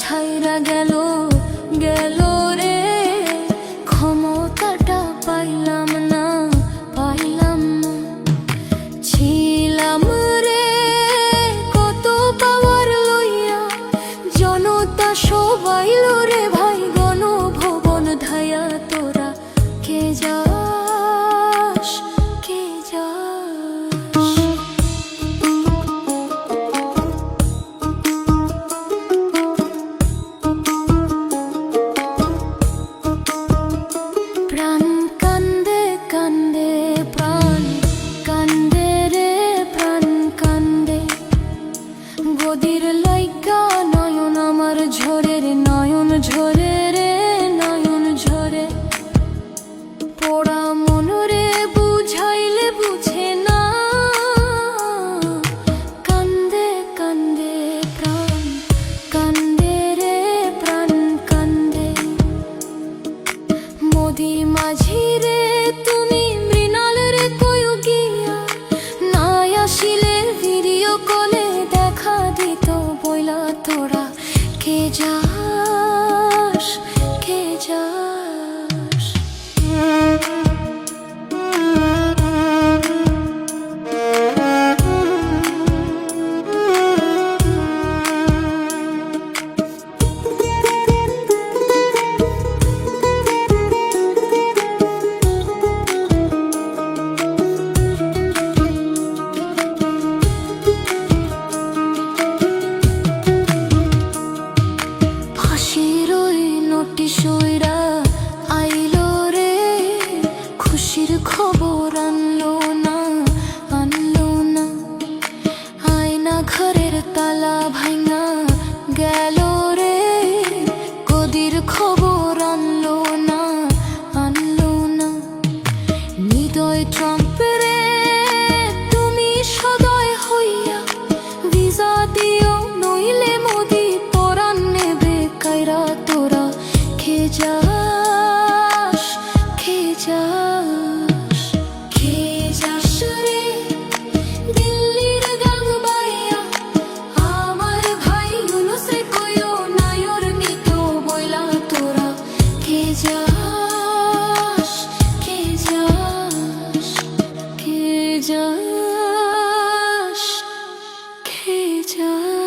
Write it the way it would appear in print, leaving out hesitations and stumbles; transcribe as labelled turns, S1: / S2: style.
S1: ছাইরা গেল গেল রে, ক্ষমতাটা পাইলাম না পাইলাম না। ছিলাম রে কত পাওয়ার লইয়া, জনতা সবাই রে ভাই গণভবন ধায়া। তোরা কে যাস কে যাস, প্রাণ কান্দে কান্দে প্রাণ কান্দে রে প্রাণ কান্দে। গদির লাইগা নয়ন আমার ঝরে রে নয়ন ঝরে রে নয়ন ঝরে। পোড়া মন রে বুঝাইলে বুঝে না, কান্দে কান্দে প্রাণ কান্দে রে প্রাণ কান্দে। মোদি মাঝি রে তুমি মৃণাল রে কইও গিয়া, না আসিলে ভিডিও কলে দেখা দিত বইলা। তোরা কে যাস কে যাস, ফাঁসির ওই নোটিশ ওইরা আইলো রে, খুশির খবর আনলো না আনলো না। আয়না ঘরের তালা ভাঙা গেল রে, গদির খবর আনলো না আনলো না। হৃদয় ট্রাম্প রে তুমি সদয় হইয়া, ভিসা দিও নইলে মোদি পরাণ নেবে কাইরা। তোরা কে যাস কে যাস কে যাস রে, দিল্লির গান বাইয়া আমার ভাই ইউনুসে কইও নায়র নিত বইলা। তোরা কে যাস কে যাস কে যাস কে যাস।